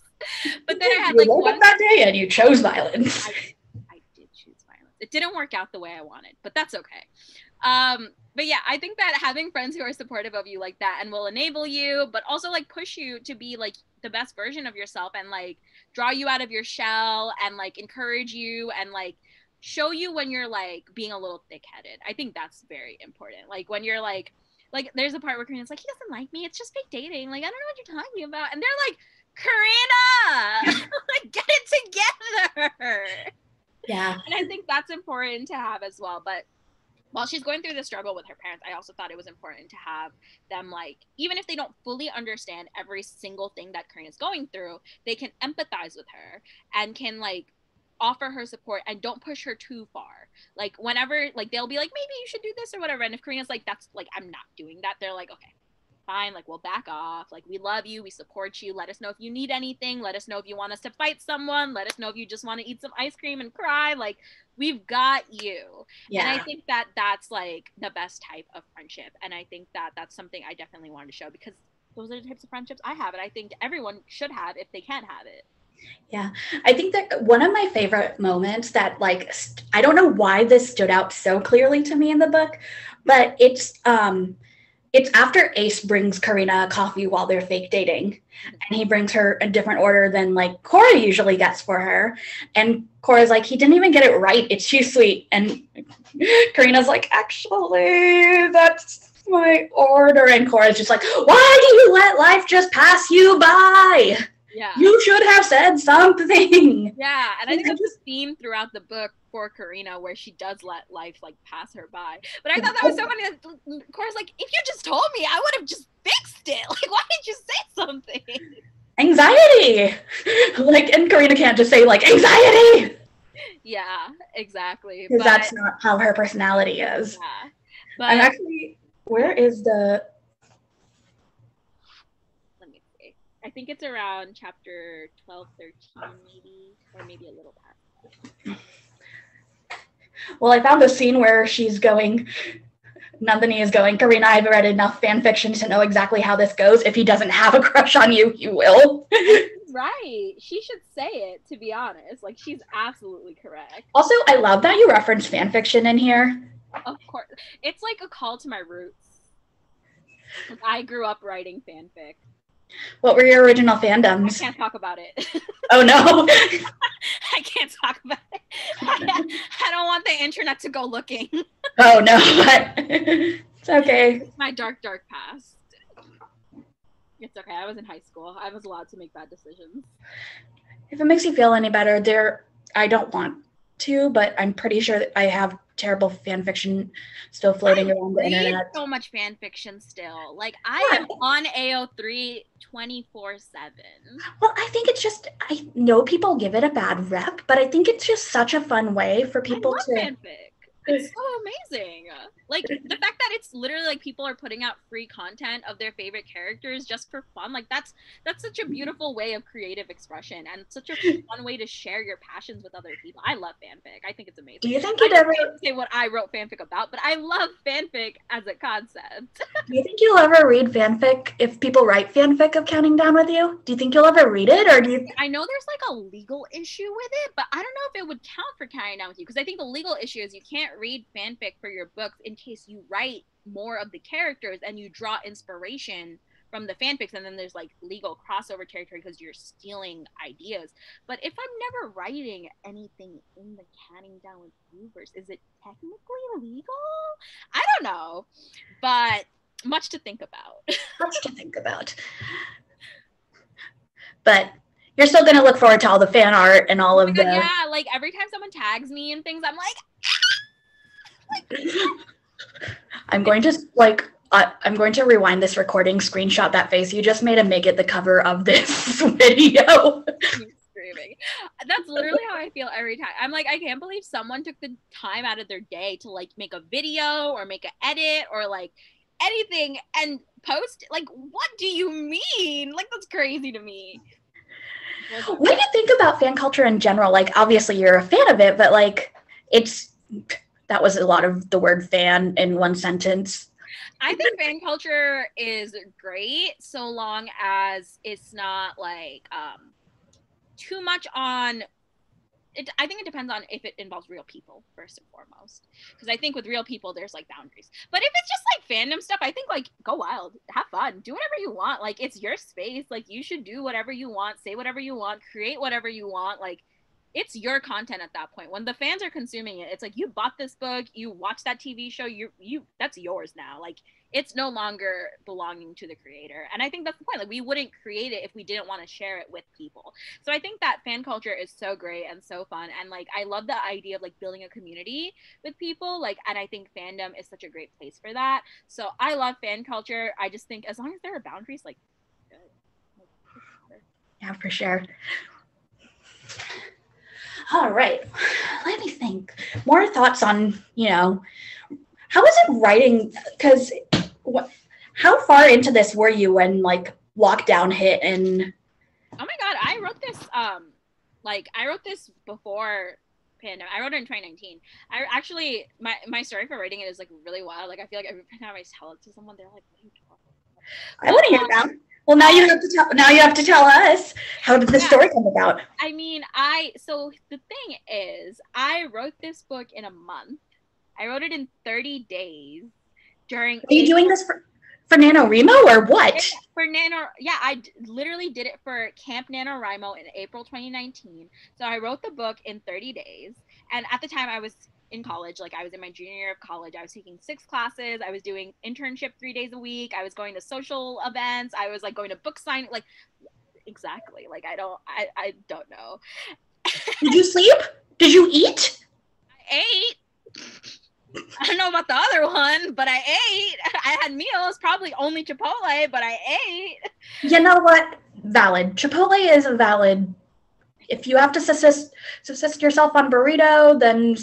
But then I had like woke up that day and you chose violence. I did choose violence. It didn't work out the way I wanted, but that's okay. But yeah, I think that having friends who are supportive of you like that and will enable you, but also like push you to be like the best version of yourself and like draw you out of your shell and like encourage you and like show you when you're like being a little thick-headed. I think that's very important. Like when you're like there's a part where Karina's like, he doesn't like me, it's just fake dating, like I don't know what you're talking about, and they're like, Karina, like get it together. Yeah. And I think that's important to have as well. But while she's going through the struggle with her parents, I also thought it was important to have them, like, even if they don't fully understand every single thing that Karina's going through, they can empathize with her and can like offer her support and don't push her too far. Like whenever like they'll be like, maybe you should do this or whatever, and if Karina's like, that's like, I'm not doing that, they're like, okay, fine, like we'll back off, like we love you, we support you, let us know if you need anything, let us know if you want us to fight someone, let us know if you just want to eat some ice cream and cry, like we've got you. Yeah. And I think that that's like the best type of friendship, and I think that that's something I definitely wanted to show, because those are the types of friendships I have, and I think everyone should have if they can have it. Yeah, I think that one of my favorite moments that like, I don't know why this stood out so clearly to me in the book, but it's after Ace brings Karina coffee while they're fake dating, and he brings her a different order than like Cora usually gets for her. And Cora's like, he didn't even get it right, it's too sweet. And Karina's like, actually, that's my order. And Cora's just like, why do you let life just pass you by? Yeah. You should have said something. Yeah, and I think that's a theme throughout the book for Karina, where she does let life like pass her by. But I thought that was so funny that Cora's like, if you just told me, I would have just fixed it. Like, why didn't you say something? Anxiety. Like, and Karina can't just say like, anxiety. Yeah, exactly. Because that's not how her personality is. Yeah. But I'm actually, where is the... I think it's around chapter 12, 13, maybe, or maybe a little past. Well, I found a scene where she's going, Nandini is going, Karina, I've read enough fan fiction to know exactly how this goes. If he doesn't have a crush on you, he will. Right. She should say it, to be honest. Like, she's absolutely correct. Also, I love that you referenced fan fiction in here. Of course. It's like a call to my roots. I grew up writing fanfic. What were your original fandoms? I can't talk about it. Oh, no. I can't talk about it. I don't want the internet to go looking. Oh, no. It's okay. It's my dark, dark past. It's okay. I was in high school. I was allowed to make bad decisions. If it makes you feel any better, I don't want to, but I'm pretty sure that I have terrible fan fiction still floating around the internet. So much fan fiction still. Like, I am on AO3 24/7. Well, I think it's just, I know people give it a bad rep, but I think it's just such a fun way for people to... fanfic. It's so amazing. Like, the fact that it's literally like people are putting out free content of their favorite characters just for fun, like that's such a beautiful way of creative expression and such a fun way to share your passions with other people. I love fanfic. I think it's amazing. Do you think you'd ever say what I wrote fanfic about, but I love fanfic as a concept. Do you think you'll ever read fanfic if people write fanfic of Counting Down with you? Do you think you'll ever read it, or do you? I know there's like a legal issue with it, but I don't know if it would count for Counting Down with you, because I think the legal issue is you can't read fanfic for your books in case you write more of the characters and you draw inspiration from the fanfics, and then there's like legal crossover territory because you're stealing ideas. But if I'm never writing anything in the Counting Down with You verse, is it technically legal? I don't know, but much to think about. Much to think about. But you're still gonna look forward to all the fan art and all of the... Yeah, like every time someone tags me and things, I'm like, I'm going to like I'm going to rewind this recording, screenshot that face you just made, and make it the cover of this video. Screaming. That's literally how I feel every time. I'm like, I can't believe someone took the time out of their day to like make a video or make an edit or like anything and post. Like, what do you mean? Like, that's crazy to me. What do you think about fan culture in general? Like, obviously you're a fan of it, but like, that was a lot of the word fan in one sentence. I think fan culture is great so long as it's not like too much on it. I think it depends on if it involves real people first and foremost, because I think with real people there's like boundaries, but if it's just like fandom stuff, I think like go wild, have fun, do whatever you want. Like, it's your space, like you should do whatever you want, say whatever you want, create whatever you want. Like, it's your content at that point. When the fans are consuming it, it's like you bought this book, you watched that TV show, you that's yours now. Like, it's no longer belonging to the creator. And I think that's the point. Like, we wouldn't create it if we didn't want to share it with people. So I think that fan culture is so great and so fun. And like, I love the idea of like building a community with people. Like, and I think fandom is such a great place for that. So I love fan culture. I just think as long as there are boundaries, like, good. Yeah, for sure. All right, let me think. More thoughts on, how was it writing? Because how far into this were you when like lockdown hit? And oh my God, I wrote this before pandemic. I wrote it in 2019. I actually, my story for writing it is like really wild. Like, I feel like every time I tell it to someone, they're like, what are you talking about? I want to hear that. Well, now you have to tell us, how did the story come about? I mean, so the thing is, I wrote this book in a month. I wrote it in 30 days during. Are you doing this for NaNoWriMo or what? For I literally did it for Camp NaNoWriMo in April 2019. So I wrote the book in 30 days. And at the time I was in college, like I was in my junior year of college. I was taking 6 classes. I was doing internship 3 days a week. I was going to social events. I was like going to book signing, like exactly. Like I don't know. Did you sleep? Did you eat? I ate. I don't know about the other one, but I ate. I had meals, probably only Chipotle, but I ate. You know what? Valid. Chipotle is a valid. If you have to subsist yourself on burrito, then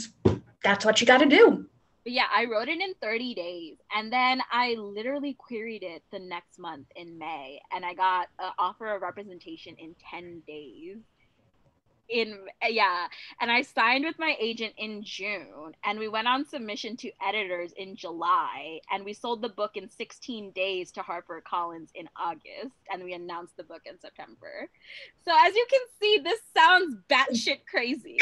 that's what you got to do. But yeah, I wrote it in 30 days, and then I literally queried it the next month in May, and I got an offer of representation in 10 days. And I signed with my agent in June, and we went on submission to editors in July, and we sold the book in 16 days to HarperCollins in August, and we announced the book in September. So as you can see, this sounds batshit crazy.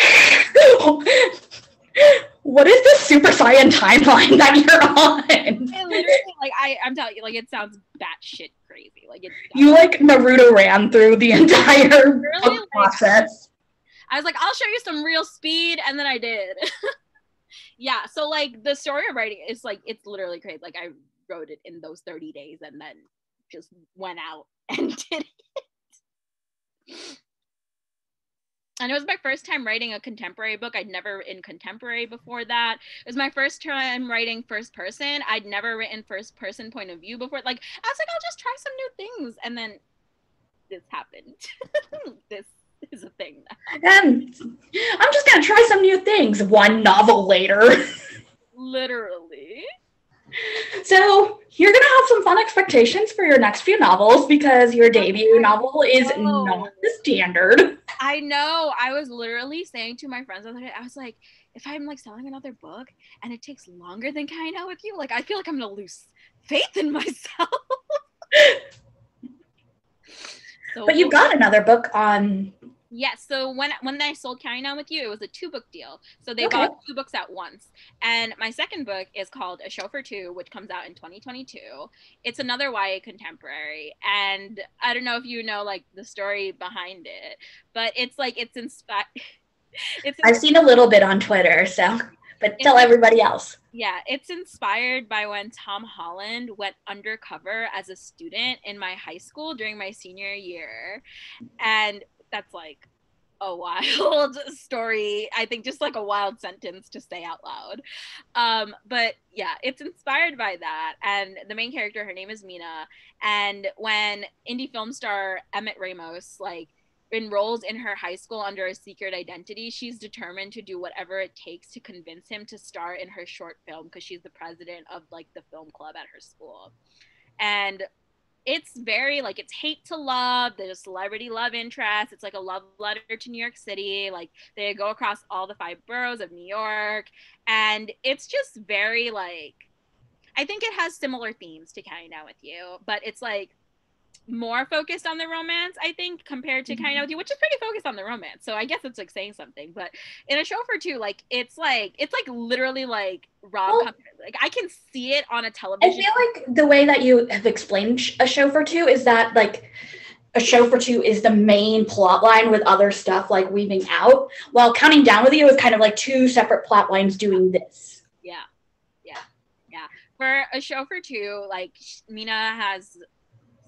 What is this Super Saiyan timeline that you're on? It literally, like, I'm telling you, like, it sounds batshit crazy. Like, you like Naruto ran through the entire book process. I was like, I'll show you some real speed, and then I did. Yeah, so like the story of writing is like, it's literally crazy. Like, I wrote it in those 30 days and then just went out and did it. And it was my first time writing a contemporary book. I'd never written contemporary before that. It was my first time writing first person. I'd never written first person point of view before. Like, I was like, I'll just try some new things. And then this happened. This is a thing now. And I'm just gonna try some new things. One novel later. Literally. So you're gonna have some fun expectations for your next few novels, because your debut novel is not the standard. I know. I was literally saying to my friends the other day, I was like, if I'm like selling another book and it takes longer than Kind Out With You, like I feel like I'm gonna lose faith in myself. So, but you got another book on. Yes. So when I sold Kind Out With You, it was a 2-book deal. So they bought 2 books at once. And my second book is called A Show for Two, which comes out in 2022. It's another YA contemporary. And I don't know if you know like the story behind it, but it's like it's inspired. I've seen a little bit on Twitter, so but tell everybody else. Yeah, it's inspired by when Tom Holland went undercover as a student in my high school during my senior year. And that's like a wild story. I think just like a wild sentence to say out loud. But yeah, it's inspired by that. And the main character, her name is Mina. And when indie film star Emmett Ramos like enrolls in her high school under a secret identity, she's determined to do whatever it takes to convince him to star in her short film because she's the president of like the film club at her school. And it's very like it's hate to love. There's a celebrity love interest. It's like a love letter to New York City. Like they go across all the 5 boroughs of New York, and it's just very like I think it has similar themes to Counting Down with You, but it's like more focused on the romance, I think, compared to Counting Down with You, which is pretty focused on the romance. So I guess it's like saying something. But in A Chauffeur Too, like it's like literally like rom-com. Like I can see it on a television. I feel like the way that you have explained A Chauffeur Too is that like A Chauffeur Too is the main plot line with other stuff like weaving out, while Counting Down with You is kind of like 2 separate plot lines doing this. Yeah. For A Chauffeur Too, like Mina has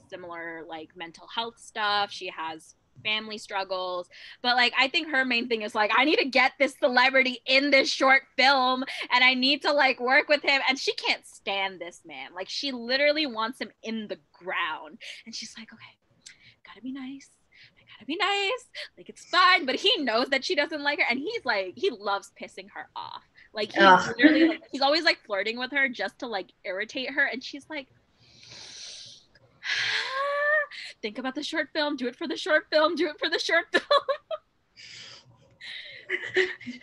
similar like mental health stuff. She has family struggles, but like I think her main thing is like I need to get this celebrity in this short film and I need to like work with him, and she can't stand this man. Like she literally wants him in the ground, and she's like, okay, gotta be nice, like it's fine. But he knows that she doesn't like her, and he's like he loves pissing her off. Like he's literally like he's always like flirting with her just to like irritate her, and she's like, think about the short film, do it for the short film.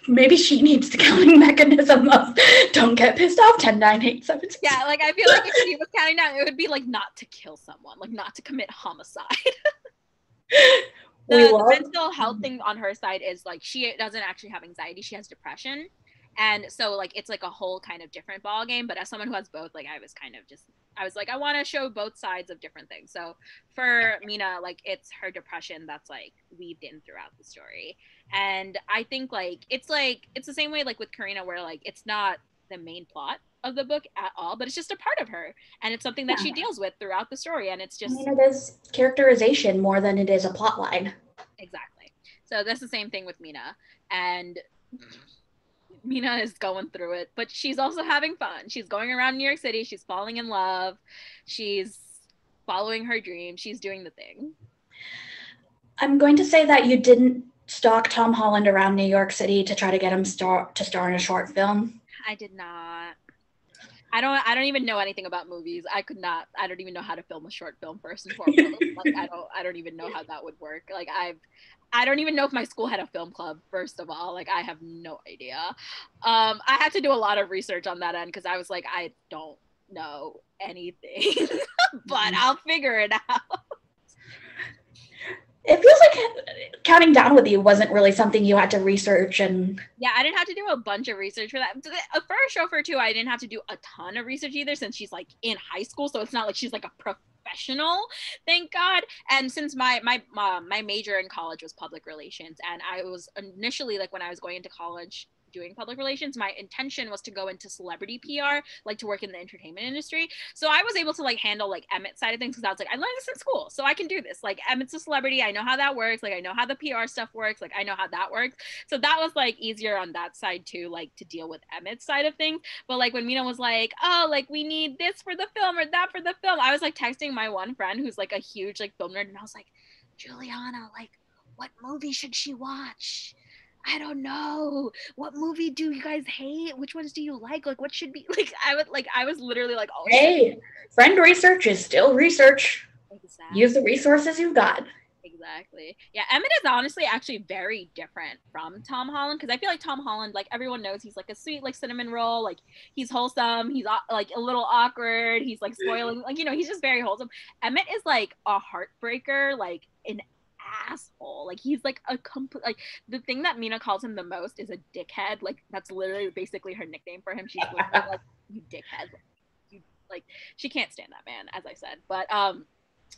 Maybe she needs the counting mechanism of don't get pissed off, 10, 9, 8, 7, 6. Yeah, like I feel like if she was counting down, it would be like not to kill someone, like not to commit homicide. The mental health thing on her side is like she doesn't actually have anxiety, she has depression. And so like it's like a whole kind of different ball game. But as someone who has both, like I was like I want to show both sides of different things. So for Mina, like it's her depression that's like weaved in throughout the story. And I think like it's the same way like with Karina, where like it's not the main plot of the book at all, but it's just a part of her, and it's something that she deals with throughout the story. And it's just, I mean, it is characterization more than it is a plot line. Exactly. So that's the same thing with Mina. And Mina is going through it, but she's also having fun. She's going around New York City. She's falling in love. She's following her dream. She's doing the thing. I'm going to say that you didn't stalk Tom Holland around New York City to try to get him to star in a short film. I did not. I don't even know anything about movies. I don't even know how to film a short film, first and foremost. Like I don't even know how that would work. Like I don't even know if my school had a film club, first of all. Like I have no idea. I had to do a lot of research on that end because I was like, I don't know anything, but I'll figure it out. It feels like Counting Down with You wasn't really something you had to research. And yeah, I didn't have to do a bunch of research for that. For A Chauffeur Too, I didn't have to do a ton of research either, since she's like in high school, so it's not like she's like a professional, thank God. And since my major in college was public relations, and I was initially like when I was going into college doing public relations, my intention was to go into celebrity PR, like to work in the entertainment industry. So I was able to like handle like Emmett's side of things because I was like, I learned this in school, so I can do this. Like Emmett's a celebrity, I know how that works. Like I know how the PR stuff works. Like I know how that works. So that was like easier on that side too, like to deal with Emmett's side of things. But like when Mina was like, oh, like we need this for the film or that for the film, I was like texting my one friend who's like a huge like film nerd, and I was like, Juliana, like what movie should she watch? I don't know. What movie do you guys hate? Which ones do you like? Like, what should be like? I was literally like, oh, hey, friend research is still research. Exactly. Use the resources you've got. Exactly. Yeah, Emmett is honestly actually very different from Tom Holland, because I feel like Tom Holland, like everyone knows he's like a sweet like cinnamon roll, like he's wholesome, he's like a little awkward, he's like spoiling, like, you know, he's just very wholesome. Emmett is like a heartbreaker, like an asshole. Like he's like a complete, like the thing that Mina calls him the most is a dickhead. Like that's literally basically her nickname for him. She's literally like, you dickhead. You like, she can't stand that man, as I said. But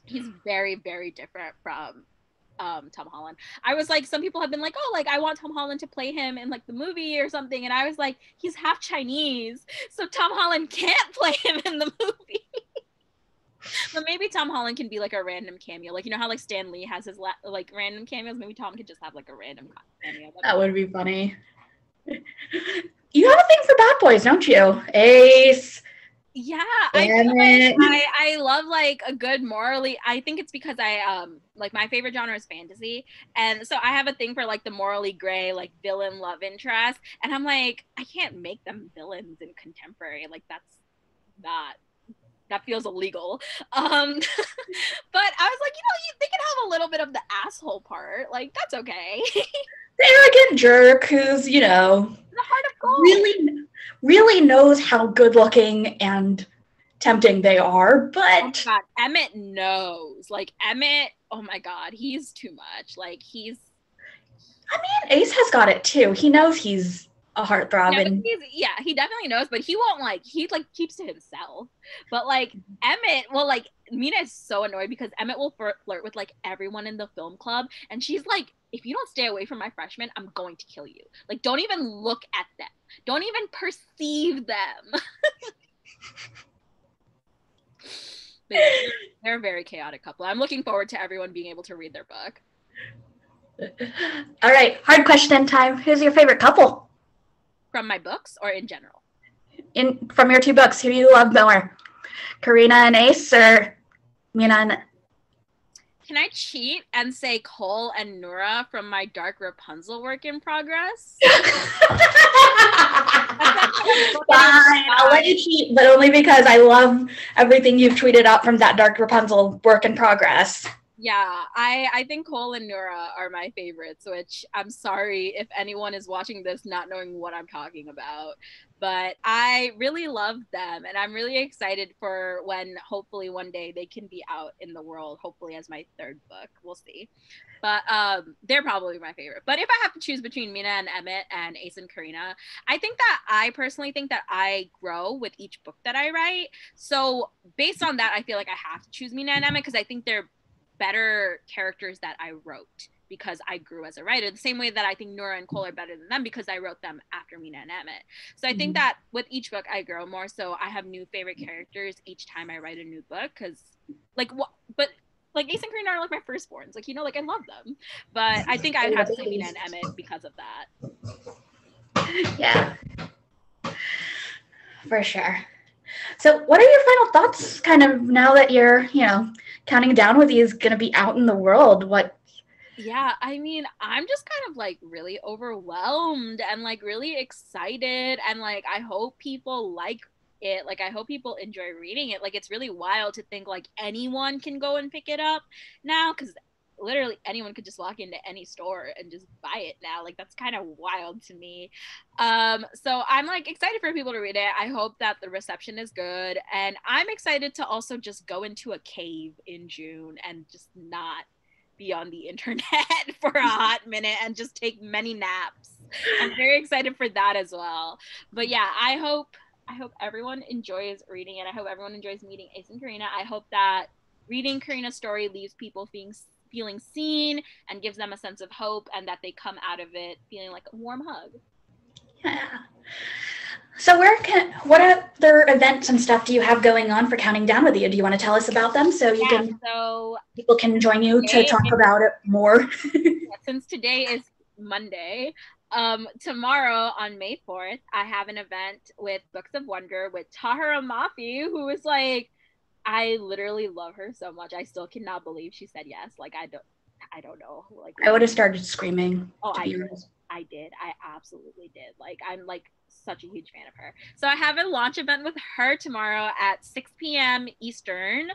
he's very, very different from Tom Holland. I was like, some people have been like, oh, like I want Tom Holland to play him in like the movie or something, and I was like, he's half Chinese, so Tom Holland can't play him in the movie. But maybe Tom Holland can be like a random cameo. Like, you know how like Stan Lee has his like random cameos? Maybe Tom could just have like a random cameo. That would be funny. You have a thing for bad boys, don't you? Ace. Yeah, I feel like I love like a good morally. I think it's because I like my favorite genre is fantasy, and so I have a thing for like the morally gray like villain love interest, and I'm like I can't make them villains in contemporary. Like that's not that feels illegal. But I was like, they can have a little bit of the asshole part. Like that's okay. The arrogant jerk who's, the heart of gold. really knows how good looking and tempting they are, but oh my god, Emmett knows. Like Emmett, oh my god, he's too much. Like he's I mean, Ace has got it too. He knows he's a heartthrob. He definitely knows, but he won't he keeps to himself. But like Emmett, well, like Mina is so annoyed because Emmett will flirt with like everyone in the film club, and she's like, if you don't stay away from my freshmen, I'm going to kill you. Like, don't even look at them. Don't even perceive them. They're a very chaotic couple. I'm looking forward to everyone being able to read their book. All right, hard question time. Who's your favorite couple? From my books or in general? From your two books, who do you love more? Karina and Ace or Mina and... Can I cheat and say Cole and Nora from my Dark Rapunzel work in progress? Fine, I'll let you cheat, but only because I love everything you've tweeted out from that Dark Rapunzel work in progress. Yeah, I think Cole and Nora are my favorites, which I'm sorry if anyone is watching this not knowing what I'm talking about, but I really love them, and I'm really excited for when hopefully one day they can be out in the world, hopefully as my third book. We'll see. But they're probably my favorite. But if I have to choose between Mina and Emmett and Ace and Karina, I personally think that I grow with each book that I write. So based on that, I feel like I have to choose Mina and Emmett because I think they're better characters that I wrote because I grew as a writer, the same way that I think Nora and Cole are better than them because I wrote them after Mina and Emmett. So I think that with each book I grow more, so I have new favorite characters each time I write a new book because like but like Ace and Karina are like my firstborns, like like I love them, but I think I'd have to say Mina and Emmett because of that. Yeah, for sure. So what are your final thoughts kind of now that you're, counting down with you is going to be out in the world? Yeah, I mean, I'm just kind of like really overwhelmed and like really excited, and like I hope people like it. Like I hope people enjoy reading it. Like it's really wild to think like anyone can go and pick it up now, because literally anyone could just walk into any store and just buy it now. Like that's kind of wild to me. So I'm like excited for people to read it. I hope that the reception is good, and I'm excited to also just go into a cave in June and just not be on the internet for a hot minute and just take many naps. I'm very excited for that as well. But yeah, I hope everyone enjoys reading it. I hope everyone enjoys meeting Ace and Karina. I hope that reading Karina's story leaves people feeling seen and gives them a sense of hope, and that they come out of it feeling like a warm hug. Yeah. So what other events and stuff do you have going on for Counting Down with You? Do you want to tell us about them so people can join you to talk about it more? Since today is Monday, tomorrow on May 4th, I have an event with Books of Wonder with Tahira Mafi, who is like, I literally love her so much. I still cannot believe she said yes. Like I don't know. Like I would have started screaming. Oh, I did. I absolutely did. Like I'm like such a huge fan of her. So I have a launch event with her tomorrow at 6 p.m. Eastern.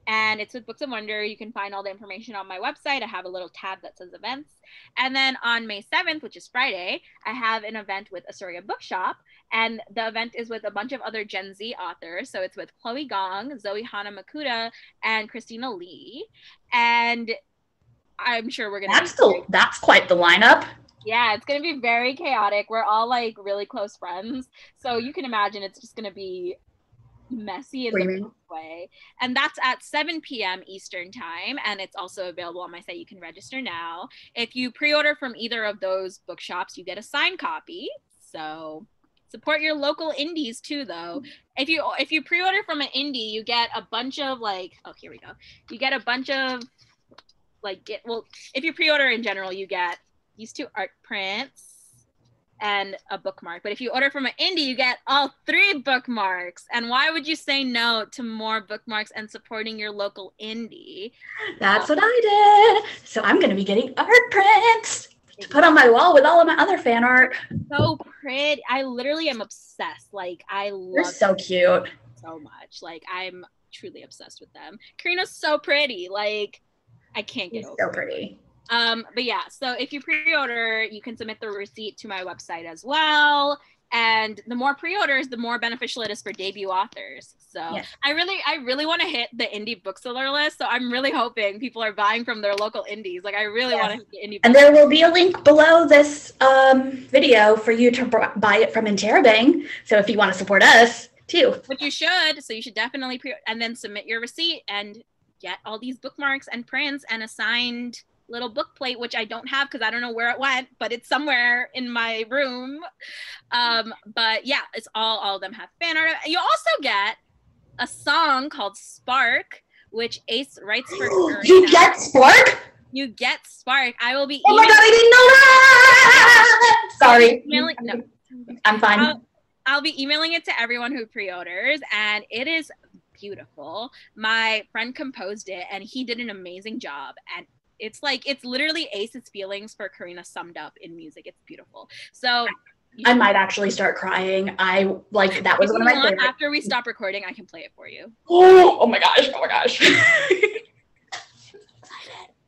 And it's with Books of Wonder. You can find all the information on my website. I have a little tab that says events. And then on May 7th, which is Friday, I have an event with Astoria Bookshop. And the event is with a bunch of other Gen Z authors. So it's with Chloe Gong, Zoe Hana-Makuta, and Christina Lee. And I'm sure we're going to... That's quite the lineup. Yeah, it's going to be very chaotic. We're all like really close friends. So you can imagine it's just going to be messy in the best way. And that's at 7 p.m. Eastern time, and it's also available on my site. You can register now. If you pre-order from either of those bookshops, you get a signed copy. So Support your local indies too, though. If you pre-order from an indie, you get a bunch of here we go. You get a bunch of if you pre-order in general, you get these 2 art prints and a bookmark. But if you order from an indie, you get all 3 bookmarks. And why would you say no to more bookmarks and supporting your local indie? That's what I did. So I'm going to be getting art prints to put on my wall with all of my other fan art. So pretty. I literally am obsessed. I love They're so cute. So much. I'm truly obsessed with them. Karina's so pretty. I can't get over so pretty. But yeah, so if you pre-order, you can submit the receipt to my website as well. And the more pre-orders, the more beneficial it is for debut authors. So yes. I really want to hit the indie bookseller list. So I'm really hoping people are buying from their local indies. I really want to hit the indie. And there will be a link below this video for you to buy it from Interabang. So if you want to support us too. Which you should. So you should definitely and then submit your receipt and get all these bookmarks and prints and a signed little book plate, which I don't have because I don't know where it went, but it's somewhere in my room. But yeah, it's all of them have fan art. You also get a song called Spark, which Ace writes for Karina. You get Spark? You get Spark. I will be Oh my god, I didn't know that! Sorry. No, I'm fine. I'll be emailing it to everyone who pre-orders, and it is beautiful. My friend composed it and he did an amazing job, and it's literally Ace's feelings for Karina summed up in music. It's beautiful. So I might actually start crying. That was one of my favorites. After we stop recording, I can play it for you. Oh my gosh.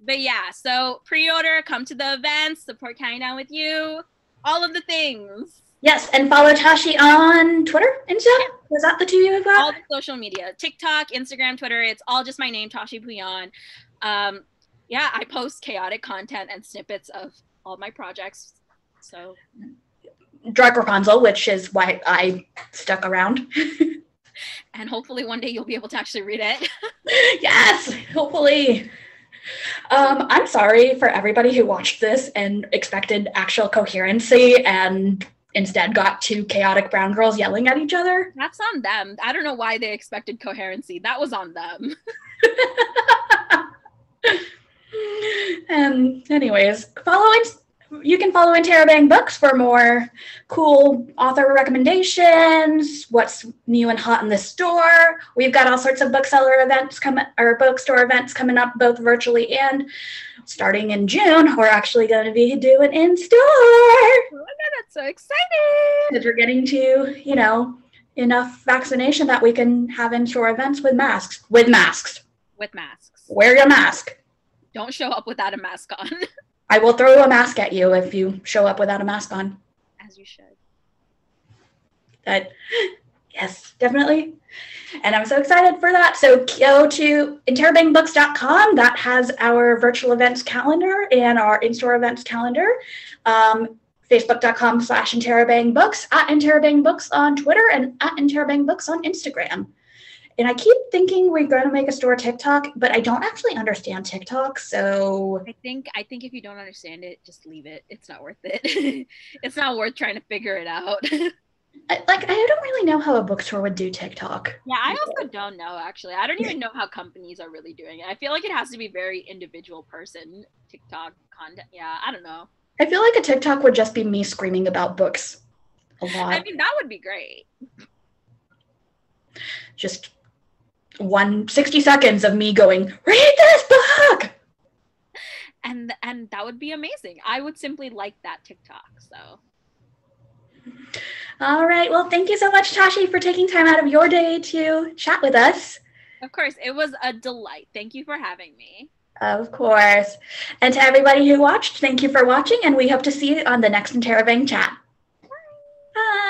But yeah, so pre-order, come to the events, support Counting Down with You, all of the things. Yes, and follow Tashie on Twitter and stuff. Was that the 2 you have got? All the social media, TikTok, Instagram, Twitter. It's all just my name, Tashie Bhuiyan. Yeah, I post chaotic content and snippets of all my projects. So, Drag Rapunzel, which is why I stuck around. And hopefully one day you'll be able to actually read it. Yes, hopefully. I'm sorry for everybody who watched this and expected actual coherency and instead got 2 chaotic brown girls yelling at each other. That's on them. I don't know why they expected coherency. That was on them. Anyways, you can follow Interabang Books for more cool author recommendations, what's new and hot in the store. We've got all sorts of bookstore events coming up, both virtually and starting in June. We're actually going to be doing in-store. Oh my God, that's so exciting. Because we're getting to, enough vaccination that we can have in-store events with masks. With masks. Wear your mask. Don't show up without a mask on. I will throw a mask at you if you show up without a mask on. As you should. Yes, definitely. And I'm so excited for that. So go to interabangbooks.com. That has our virtual events calendar and our in-store events calendar. Facebook.com/interabangbooks, at interabangbooks on Twitter, and at interabangbooks on Instagram. And I keep thinking we're going to make a store TikTok, but I don't actually understand TikTok, so... I think if you don't understand it, just leave it. It's not worth it. It's not worth trying to figure it out. I don't really know how a bookstore would do TikTok. Yeah, I also don't know, actually. I don't even know how companies are really doing it. I feel like it has to be very individual person TikTok content. Yeah, I don't know. I feel like a TikTok would just be me screaming about books a lot. I mean, that would be great. Just 60 seconds of me going, read this book! And that would be amazing. I would simply like that TikTok, so... All right. Well, thank you so much, Tashie, for taking time out of your day to chat with us. Of course. It was a delight. Thank you for having me. Of course. And to everybody who watched, thank you for watching, and we hope to see you on the next Interabang chat. Bye. Bye.